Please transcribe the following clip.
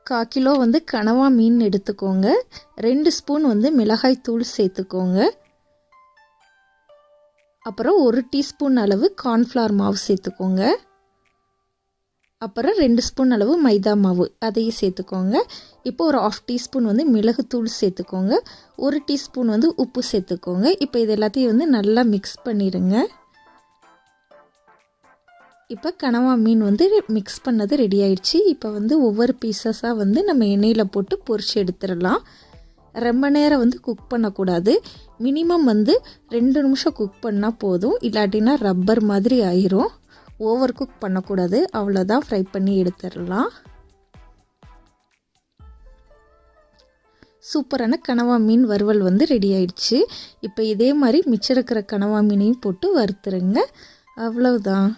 1/4 kilo வந்து கனவா மீன் எடுத்துக்கோங்க. 2 ஸ்பூன் வந்து மிளகாய் தூள் சேர்த்துக்கோங்க. அப்புறம் 1 டீஸ்பூன் அளவு கார்ன்ஃப்ளவர் மாவு சேர்த்துக்கோங்க. அப்புறம் 2 ஸ்பூன் அளவு மைதா மாவு அதையும் சேர்த்துக்கோங்க. இப்போ ஒரு 1/2 டீஸ்பூன் வந்து மிளகுத்தூள் சேர்த்துக்கோங்க. 1 டீஸ்பூன் வந்து உப்பு சேர்த்துக்கோங்க. இப்போ இது எல்லாத்தையும் வந்து நல்லா மிக்ஸ் பண்ணிடுங்க. இப்போ கனவா மீன் வந்து மிக்ஸ் பண்ணது ரெடி ஆயிடுச்சு. இப்போ வந்து ஒவ்வொரு பீசஸாக வந்து நம்ம எண்ணெயில் போட்டு பொரிச்சு எடுத்துடலாம். ரொம்ப நேரம் வந்து குக் பண்ணக்கூடாது. மினிமம் வந்து 2 நிமிஷம் குக் பண்ணால் போதும். இல்லாட்டினா ரப்பர் மாதிரி ஆயிரும். ஓவர் குக் பண்ணக்கூடாது. அவ்வளோதான், ஃப்ரை பண்ணி எடுத்துடலாம். சூப்பரான கனவா மீன் வறுவல் வந்து ரெடி ஆயிடுச்சு. இப்போ இதே மாதிரி மிச்சம் இருக்கிற கனவா மீனையும் போட்டு வறுத்துருங்க. அவ்வளவுதான்.